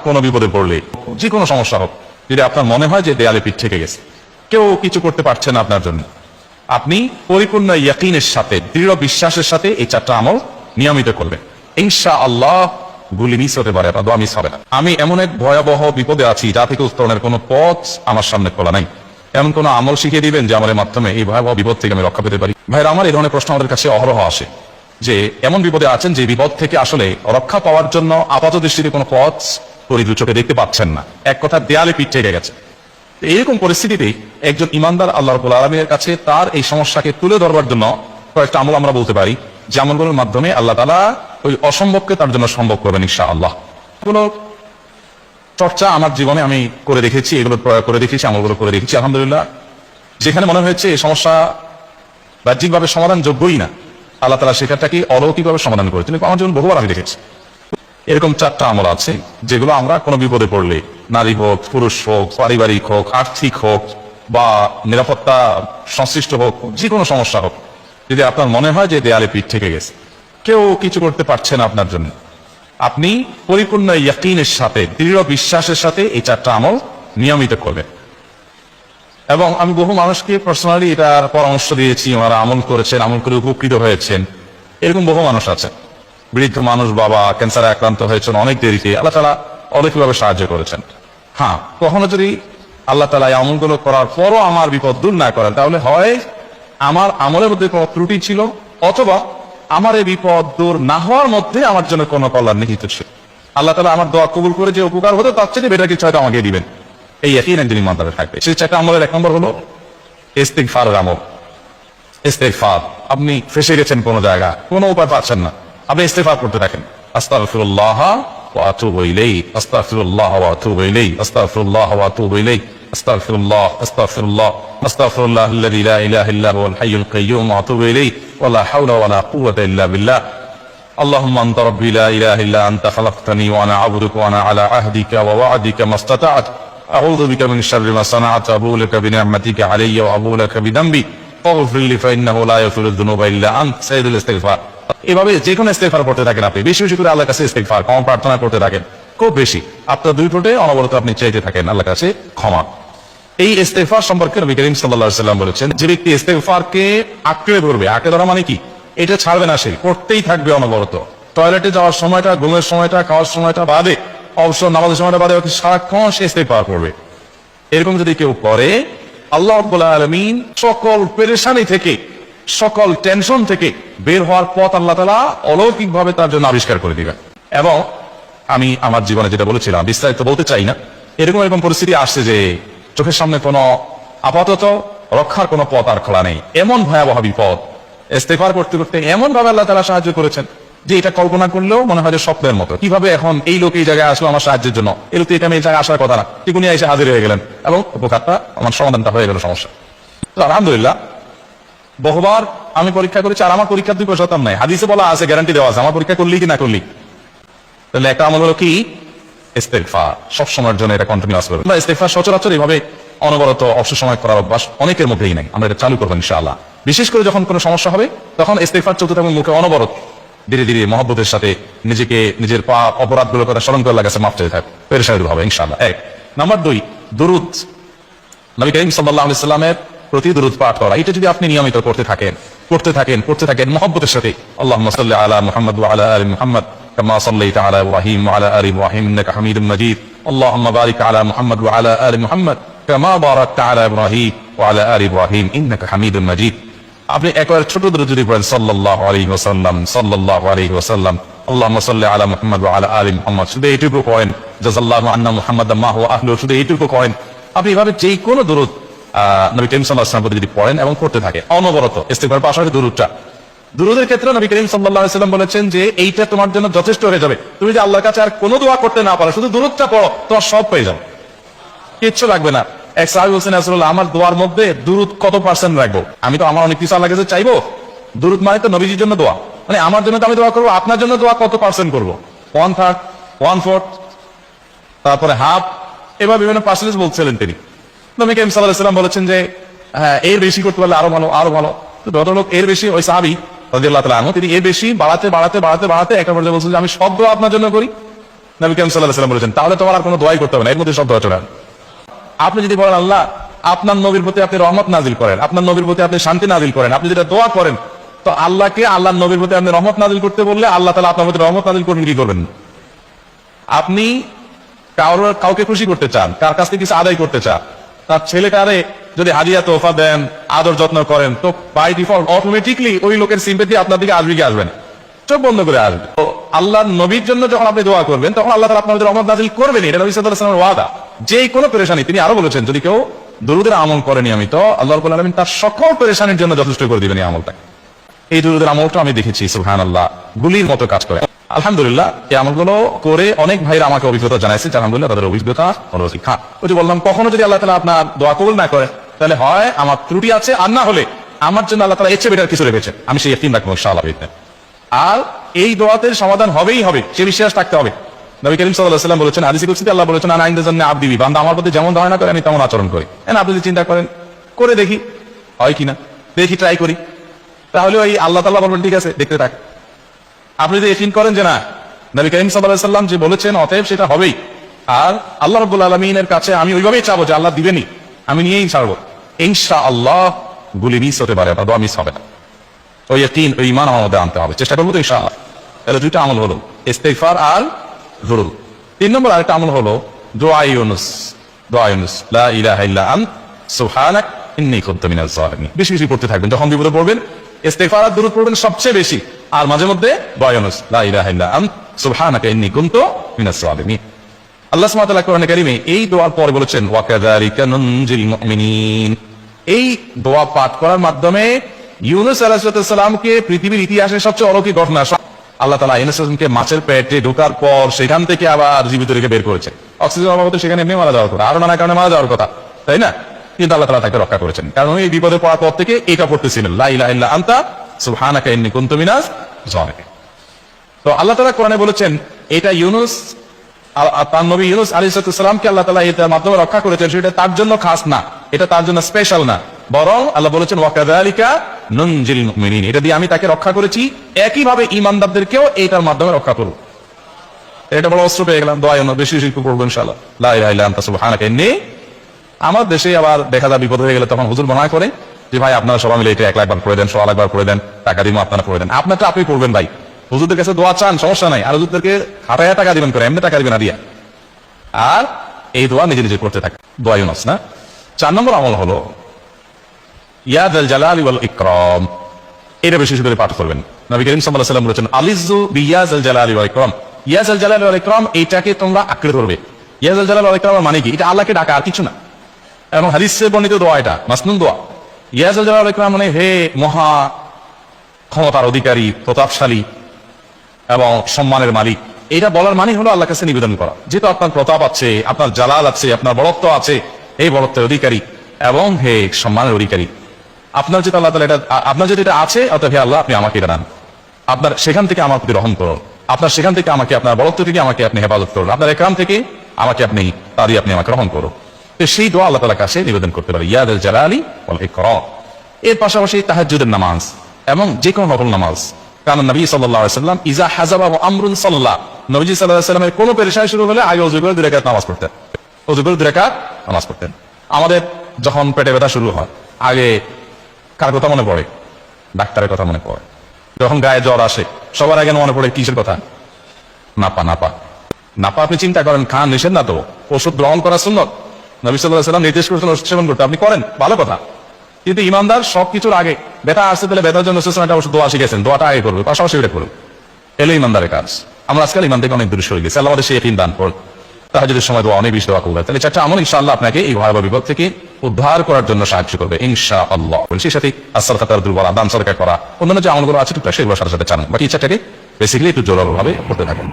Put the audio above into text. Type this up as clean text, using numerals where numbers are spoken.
কোনো বিপদে পড়লে, যে কোনো সমস্যা হোক, যদি আপনার মনে হয় যে দেয়ালে পিঠ থেকে গেছে, কেউ কিছু করতে পারছে না আপনার জন্য, আপনি পরিপূর্ণ ইয়াকিনের সাথে, দৃঢ় বিশ্বাসের সাথে এই 4টা আমল নিয়মিত করবেন। ইনশাআল্লাহ গুলি মিস হতে পারে, আপনার দোয়া মিস হবে না। আমি এমন এক ভয়াবহ বিপদে আছি যা থেকে উত্তরণের কোনো পথ আমার সামনে খোলা নাই, এমন কোন আমল শিখিয়ে দিবেন যে আমার মাধ্যমে এই ভয়াবহ বিপদ থেকে আমি রক্ষা পেতে পারি। ভাইরা আমার, এই ধরনের প্রশ্ন আমাদের কাছে অহরহ আসে যে এমন বিপদে আছেন যে বিপদ থেকে আসলে রক্ষা পাওয়ার জন্য আপাত দৃষ্টিতে কোনো পথ পরিদু চোখে দেখতে পাচ্ছেন না, এক কথা দেয়ালে পিঠ থেকে গেছে। এইরকম পরিস্থিতিতে একজন ইমানদার আল্লাহ রাব্বুল আলামিনের কাছে তার এই সমস্যাকে তুলে ধরবার জন্য কয়েকটা আমল আমরা বলতে পারি, যে আমলগুলোর মাধ্যমে আল্লাহ তাআলা ওই অসম্ভবকে তার জন্য সম্ভব করবেন ইনশাআল্লাহ। এগুলো চর্চা আমার জীবনে আমি করে দেখেছি, এগুলো প্রয়োগ করে দেখেছি, আমলগুলো করে দেখেছি। আলহামদুলিল্লাহ, যেখানে মনে হয়েছে এই সমস্যা বাহ্যিকভাবে সমাধান যোগ্যই না, আল্লাহ তাআলা সেটাকে অলৌকিকভাবে সমাধান করেছেন। আমার জীবন বহুবার আমি দেখেছি। এরকম 4টা আমল আছে যেগুলো আমরা কোনো বিপদে পড়লে, নারী হোক, পুরুষ হোক, পারিবারিক হোক, আর্থিক হোক, বা নিরাপত্তা সংশ্লিষ্ট হোক, যে কোনো সমস্যা হোক, যদি আপনার মনে হয় যে দেয়ালে পিঠ থেকে গেছে, কেউ কিছু করতে পারছে না আপনার জন্য, আপনি পরিপূর্ণ ইয়াকিনের সাথে, দৃঢ় বিশ্বাসের সাথে এই 4টা আমল নিয়মিত করবেন। এবং আমি বহু মানুষকে পার্সোনালি এটার পরামর্শ দিয়েছি, ওনারা আমল করেছেন, আমল করে উপকৃত হয়েছেন। এরকম বহু মানুষ আছে, বৃদ্ধ মানুষ, বাবা ক্যান্সারে আক্রান্ত হয়েছেন অনেক দেরিতে, আল্লাহ তাআলা অনেকভাবে সাহায্য করেছেন। হ্যাঁ, কখনো যদি আল্লাহ তাআলা এই আমলগুলো করার পরও আমার বিপদ দূর না করেন, তাহলে হয় আমার আমলের মধ্যে কোনো ত্রুটি ছিল, অথবা আমার এই বিপদ দূর না হওয়ার মধ্যে আমার জন্য কোনো কল্যাণ নিহিত ছিল। আল্লাহ তাআলা আমার দোয়া কবুল করে যে উপকার হতো তার চেয়ে বেটার কিছু হয়তো আমাকে দিবেন, এই ইয়াকিন একজন ইমানদারের থাকবে। সেই 4টা আমলের 1 নম্বর হলো ইস্তিগফারের আমল। ইস্তিগফার, আপনি ফেঁসে গেছেন কোনো জায়গা, কোনো উপায় পাচ্ছেন না, আপনি ইস্তিগফার করতে থাকেন। আস্তাগফিরুল্লাহ ওয়া আতুবু ইলাইহি, আস্তাগফিরুল্লাহ ওয়া আতুবু ইলাইহি, আস্তাগফিরুল্লাহ ওয়া আতুবু ইলাইহি, আস্তাগফিরুল্লাহ, আস্তাগফিরুল্লাহ, আস্তাগফিরুল্লাহাল্লাযী লা ইলাহা ইল্লা হুয়াল হাইয়ুল কাইয়্যুম ওয়া আতুবু ইলাইহি ওয়া লা হাওলা ওয়া লা কুওয়াতা ইল্লা বিল্লাহ। اللهم انت ربي لا اله الا انت خلقتني وانا عبدك وانا على عهدك ووعدك ما استطعت اعوذ بك من شر ما صنعت ابو لك بنعمتك علي وابو لك بذنبي فاغفر لي فانه لا يغفر الذنوب الا انت سيد الاستغفار। এভাবে যে কোনো ইস্তিগফার করতে থাকেন, আপনি বেশি বেশি করে আল্লাহর কাছে ইস্তিগফার, ক্ষমা প্রার্থনা করতে থাকেন, খুব বেশি। আপনার 2 ঠোঁটে অনবরত আপনি চাইতে থাকেন আল্লাহর কাছে ক্ষমা। এই ইস্তিগফার সম্পর্কে নবী করিম সাল্লাল্লাহু আলাইহি ওয়াসাল্লাম বলেছেন, যে ব্যক্তি ইস্তিগফারকে আঁকড়ে ধরবে, আঁকড়ে ধরা মানে কি, এটা ছাড়বে না, সে করতেই থাকবে অনবরত। টয়লেটে যাওয়ার সময়টা, ঘুমের সময়টা, খাওয়ার সময়টা বাদে, অবসর নামাজের সময়টা বাদে সারাক্ষণ সে ইস্তিগফার করবে। এরকম যদি কেউ করে, আল্লাহ রাব্বুল আলামিন সকল পেরেশানি থেকে, সকল টেনশন থেকে বের হওয়ার পথ আল্লাহ তাআলা অলৌকিকভাবে তার জন্য আবিষ্কার করে দিবেন। এবং আমি আমার জীবনে যেটা বলেছিলাম, বিস্তারিত বলতে চাই না, এরকম পরিস্থিতি আসছে যে চোখের সামনে কোনো আপাতত রক্ষার কোনো পথ আর খোলা নেই, এমন ভয়াবহ বিপদ। ইস্তিগফার করতে করতে এমন ভাবে আল্লাহ তাআলা সাহায্য করেছেন যে এটা কল্পনা করলেও মনে হয় যে স্বপ্নের মতো। কিভাবে এখন এই লোক এই জায়গায় আসলো আমার সাহায্যের জন্য, এই লোক এটা আমি এই জায়গায় আসার কথা না, ঠিক উনি এসে হাজির হয়ে গেলেন এবং উপকারটা, আমার সমাধানটা হয়ে গেল সমস্যা। তো আলহামদুলিল্লাহ, বহুবার আমি পরীক্ষা করেছি, আর আমার পরীক্ষার 2 পয়সা নাই, হাদিসে বলা আছে, গ্যারান্টি দেওয়া আছে, আমার পরীক্ষা করলি কি না করলি। তাহলে একটা আমল হলো কি, ইস্তিগফার। সব সময়ের জন্য এটা কন্টিনিউয়াস করবে। ইস্তিগফার সচরাচর এইভাবে অনবরত অবসর সময় করার অভ্যাস অনেকের মধ্যেই নাই, আমরা এটা চালু করবো ইনশাআল্লাহ। বিশেষ করে যখন কোনো সমস্যা হবে, তখন ইস্তিগফার চলতে থাকবে মুখে অনবরত, ধীরে ধীরে মহব্বতের সাথে নিজেকে, নিজের অপরাধগুলোর কথা স্মরণ করে লাগাছে, মাফ চাইতে থাকবে, পেরেশানি দূর হবে ইনশাআল্লাহ। 1 নম্বর 2, দুরূদ। নবী করিম সাল্লাল্লাহু আলাইহি সাল্লামের প্রতি দুরূদ পাঠ করা, এটা যদি আপনি নিয়মিত করতে থাকেন মহব্বতের সাথে, আল্লাহুম্মা সাল্লি আলা মুহাম্মাদ ওয়া আলা আলি মুহাম্মাদ কামা সাল্লাইতা আলা ইব্রাহিম ওয়া আলা আলি ইব্রাহিম ইন্নাকা হামিদুম মাজিদ, আল্লাহুম্মা বারিক আলা মুহাম্মাদ ওয়া আলা আলি মুহাম্মাদ কামা বারাকতা আলা ইব্রাহিম ওয়া আলা আলি ইব্রাহিম ইন্নাকা হামিদুম মাজিদ। আপনি একবার ছোট দুরূদ যদি পড়েন, সাল্লাল্লাহু আলাইহি ওয়াসাল্লাম, সাল্লাল্লাহু আলাইহি ওয়াসাল্লাম, আল্লাহুম্মা সাল্লি আলা মুহাম্মাদ ওয়া আলা আলি মুহাম্মাদ, শুধু এইটুকু পড়েন, জাযাল্লাহু আন্না মুহাম্মাদাম মা হুয়া আহলু, শুধু এইটুকু পড়েন। আপনি এভাবে যে কোনো দুরূদ নবী করিম সাল্লাল্লাহু আলাইহি ওয়াসাল্লাম যদি পড়েন এবং করতে থাকে অনবরত, ইস্তিগফার পাশাপাশি দুরূদটা, দুরূদের ক্ষেত্রে নবী করিম সাল্লাল্লাহু আলাইহি ওয়াসাল্লাম বলেছেন যে এইটা তোমার জন্য যথেষ্ট হয়ে যাবে। তুমি যে আল্লাহর কাছে আর কোনো দোয়া করতে না পারো, শুধু দুরূদটা পড়ো, তোমার সব পেয়ে যাবে, কিচ্ছু লাগবে না। এক সাহাবী বলছেন, রাসূলুল্লাহ, আমার দোয়ার মধ্যে দুরূদ কত % রাখবো? আমি তো আমার অনেক কিছু আল্লাহর কাছে চাইবো, দুরূদ মানে তো নবীজির জন্য দোয়া, মানে আমার জন্য তো আমি দোয়া করবো, আপনার জন্য দোয়া কত % করবো? 1/3, 1/4, তারপরে হাফ, এবার বিভিন্ন পার্সেন্টেজ বলছিলেন তিনি। নবী করিম সাল্লাল্লাহু আলাইহি ওয়াসাল্লাম বলেছেন যে হ্যাঁ, এর বেশি করতে পারলে আরো ভালো, আরো ভালো। তো ভদ্রলোক এর বেশি, ওই সাহাবী রাদিয়াল্লাহু তাআলা আনহু, তিনি এর বেশি বাড়াতে একটা পর্যায়ে বলছেন যে আমি সব দোয়া আপনার জন্য করি। নবী করিম সাল্লাল্লাহু আলাইহি ওয়াসাল্লাম বলেছেন, তাহলে তোমার আর কোনো দোয়াই করতে হবে না, এর মধ্যে সব দোয়া চলে আসবে। আপনি যদি বলেন আল্লাহ আপনার নবীর প্রতি আপনি রহমত নাজিল করেন, আপনার নবীর প্রতি আপনি শান্তি নাজিল করেন, আপনি যেটা দোয়া করেন, তো আল্লাহকে আল্লাহর নবীর প্রতি আপনি রহমত নাজিল করতে বললে আল্লাহ তাআলা আপনার প্রতি রহমত নাজিল করবেন কি করবেন? আপনি কাউকে খুশি করতে চান, কার কাছ থেকে কিছু আদায় করতে চান, তার ছেলেটারে যদি হাদিয়া তোফা দেন, আদর যত্ন করেন, তো বাই ডিফল্ট অটোমেটিকলি ওই লোকের সিম্পেথি আপনার দিকে আসবে কি আসবে না? চোখ বন্ধ করে আসবে। তো আল্লাহর নবীর জন্য যখন আপনি দোয়া করবেন তখন আল্লাহ তাআলা আপনার রহমত নাজিল করবেন, এটা নবী সাল্লাল্লাহু আলাইহি ওয়াসাল্লামের ওয়াদা। যে কোনো পেরেশানি, তিনি আরো বলেছেন, যদি কেউ দুরূদের আমল করে নিয়মিত, আল্লাহ রাব্বুল আলামিন তার সকল পেরেশানির জন্য যথেষ্ট করে দিবেন এই আমলটা। এই দুরূদের আমলটা আমি দেখেছি সুবহানাল্লাহ গুলির মতো কাজ করে। আলহামদুলিল্লাহ এই আমলগুলো করে অনেক ভাইরা আমাকে অভিজ্ঞতা জানাইছে, আলহামদুলিল্লাহ তাদের অভিজ্ঞতা হলো শিক্ষা। ওই যে বললাম, কখনো যদি আল্লাহ তাআলা আপনার দোয়া কবুল না করে, তাহলে হয় আমার ত্রুটি আছে, আর না হলে আমার জন্য আল্লাহ তাআলা এর চেয়ে বেটার কিছু রেখেছেন, আমি সেই ইয়াকিন রাখবো ইনশাআল্লাহ। আর এই দোয়াতে সমাধান হবেই হবে, সে বিশ্বাস থাকতে হবে। নবী করিম সাল্লাল্লাহু আলাইহি ওয়াসাল্লাম বলেছেন, হাদিসে কুদসিতে আল্লাহ বলেছেন, আনা ইনদা যান্নি আবদি বি, বান্দা আমার প্রতি যেমন ধারণা করে আমি তেমন আচরণ করি। আপনি যদি চিন্তা করেন, করে দেখি হয় কিনা, দেখি ট্রাই করি, তাহলে ওই আল্লাহ তাআলা বলবেন ঠিক আছে দেখতে থাক। আপনি যদি ইয়াকিন করেন যে না নবী করিম সাল্লাল্লাহু আলাইহি ওয়াসাল্লাম যে বলেছেন অতএব সেটা হবেই, আর আল্লাহ রাব্বুল আলামিনের কাছে আমি ওইভাবেই চাবো যে আল্লাহ দিবেনই, আমি নিয়েই ছাড়বো, ইনশাআল্লাহ গুলি মিস হতে পারে, দোয়া মিস হবে না। ওই ইয়াকিন, ওই ঈমান আমার মধ্যে আনতে হবে, চেষ্টা করবো তো ইনশাআল্লাহ। তাহলে দুইটা আমল হলো, ইস্তিগফার আর যুরুল। 3 নম্বর আরেকটা আমল হলো দোয়া ইউনুস। দোয়া ইউনুস, লা ইলাহা ইল্লা আন্ত সুবহানাক ইন্নী কুনতু মিনাজ জালিমিন। বেশি বেশি পড়তে থাকবেন, যখন বিপদে পড়বেন ইস্তিগফার আর দুরূদ পড়বেন সবচেয়ে বেশি, আর মাঝে মধ্যে দোয়া ইউনুস, লা ইলাহা ইল্লা আন্ত সুবহানাকা ইন্নী কুনতু মিনাজ জালিমিন। আল্লাহ সুবহানাহু ওয়া তাআলা কোরআনে কারীমে এই দোয়ার পরে বলেছেন, ওয়া কাযালিকা নুনজিল মুমিনিন। এই দোয়া পাঠ করার মাধ্যমে ইউনুস আলাইহিস সালামকে পৃথিবীর ইতিহাসের সবচেয়ে অলৌকিক ঘটনা, আল্লাহ তাআলা ইউনুস আলাইহিসকে মাছের পেটে ঢোকার পর সেখান থেকে আবার জীবিত রেখে বের করেছে। অক্সিজেন অভাবে সেখানে এমনি মারা যাওয়ার কথা, আরো নানা কারণে মারা যাওয়ার কথা, তাই না? কিন্তু আল্লাহ তাআলা তাকে রক্ষা করেছেন, কারণ এই বিপদে পড়ার পর থেকে এটা পড়তেছিলেন, লা ইলাহা ইল্লা আনতা সুবহানাকা ইন্নী কুনতু মিনাজ জালিমিন। তো আল্লাহ তাআলা কোরআনে বলেছেন এটা ইউনুস, তার নবী ইউনুস আলাইহিস সালামকে আল্লাহ তাআলা এটার মাধ্যমে রক্ষা করেছেন, সেটা তার জন্য খাস না, এটা তার জন্য স্পেশাল না, বরং আল্লাহ বলেছেন ওয়া কাযালিকা নুনজিল মুমিনিন, এটা দিয়ে আমি তাকে রক্ষা করেছি, একইভাবে ঈমানদারদেরকেও এটার মাধ্যমে রক্ষা করব। এটা বড় অস্ত্র পেয়ে গেলাম, দোয়া ইউনুস বেশি বেশি করব ইনশাআল্লাহ, লা ইলাহা ইল্লা আনতা সুবহানাকা ইন্নী। আমার দেশে আবার দেখা যায় বিপদ হয়ে গেলে তখন হুজুর মনে করে যে ভাই আপনারা সবাই মিলে এটা 1 লাখ বার করে দেন, 1.5 লাখ বার করে দেন, টাকা দিব আপনারা করে দেন। আপনারটা আপনি করবেন ভাই, হুজুরদের কাছে দোয়া চান সমস্যা নাই, আর হুজুরদেরকে হাতায়া টাকা দিবেন করে, এমনি টাকা দিবেন না দিয়া, আর এই দোয়া নিজে নিজে করতে থাকে, দোয়া ইউনুস না। 4 নম্বর আমল হলো ইয়া যাল জালালি ওয়াল ইকরাম। এটা বেশি বেশি করে পাঠ করবেন। নবী করিম সাল্লাল্লাহু আলাইহি ওয়াসাল্লাম বলেছেন, আলিযু বিয়া যাল জালালি ওয়াল ইকরাম। ইয়া যাল জালালি ওয়াল ইকরাম, এইটাকে তোমরা আঁকড়ে ধরবে। ইয়া যাল জালালি ওয়াল ইকরাম মানে কি? এটা আল্লাহকে ডাকা, আর কিছু না। এবং হাদিসে বর্ণিত দোয়া, এটা মাসনুন দোয়া। ইয়া যাল জালালি ওয়াল ইকরাম মানে হে মহা ক্ষমতার অধিকারী, প্রতাপশালী এবং সম্মানের মালিক। এটা বলার মানে হলো আল্লাহর কাছে নিবেদন করা, যেহেতু আপনার প্রতাপ আছে, আপনার জালাল আছে, আপনার বড়ত্ব আছে, এই বড়ত্বের অধিকারী এবং হে সম্মানের অধিকারী, আপনার যেটা আল্লাহ তাআলা এটা, আপনার যেটা এটা আছে, অতএব হে আল্লাহ আপনি আমাকে এটা দান, আপনার সেখান থেকে আমার প্রতি রহম করুন, আপনার সেখান থেকে আমাকে, আপনার বড়ত্ব থেকে আমাকে আপনি হেফাজত করুন, আপনার একরাম থেকে আমাকে আপনি, তারই আপনি আমাকে রহম করুন। তো সেই দোয়া আল্লাহ তাআলার কাছে নিবেদন করতে পারে, ইয়া যাল জালালি ওয়াল ইকরাম। এর পাশাপাশি তাহাজ্জুদের নামাজ এবং যে কোনো নফল নামাজ, কারণ নবী সাল্লাল্লাহু আলাইহি ওয়াসাল্লাম ইজা হাজাবা আমরুন সাল্লাল্লাহ, নবীজি সাল্লাল্লাহু আলাইহি ওয়াসাল্লামের কোনো পেরেশানি শুরু হলে আগে ওযু করে 2 রাকাত নামাজ পড়তেন, ওযু করে 2 রাকাত নামাজ পড়তেন। আমাদের যখন পেটে ব্যথা শুরু হয়, আগে কার কথা মনে পড়ে? ডাক্তারের কথা মনে পড়ে। যখন গায়ে জ্বর আসে সবার আগে মনে পড়ে কিসের কথা? নাপা। নাপা নাপা আপনি চিন্তা করেন, খান নিষেধ না তো, ওষুধ গ্রহণ করা সুন্নত। নবী সাল্লাল্লাহু আলাইহি ওয়াসাল্লাম নির্দেশ করেছেন ওষুধ সেবন করতে, আপনি করেন, ভালো কথা। কিন্তু ইমানদার সবকিছুর আগে ব্যথা আসতে দিলে ব্যথার জন্য একটা ওষুধ দোয়া শিখেছেন, দোয়াটা আগে করবে, পাশাপাশি এটা করবে, এলো ইমানদারের কাজ। আমরা আজকাল ইমান থেকে অনেক দূরে সরে গেছি। আল্লাহ আমাদের সেই ইয়াকিন দান করুন। তাহাজ্জুদের সময় দোয়া অনেক বেশি দোয়া করবে, তাহলে 4টা আমল ইনশাআল্লাহ আপনাকে এই ভয়াবহ বিপদ থেকে উদ্ধার করার জন্য সাহায্য করবে ইনশাআল্লাহ। সেই সাথে আসসালাতার দুর্বল দান সদকা করা, অন্যান্য যে আমলগুলো আছে টুকটাক সেগুলোর সাথে সাথে চালান, বাকি ইচ্ছাটাকে বেসিক্যালি একটু জোরালো ভাবে করতে থাকেন।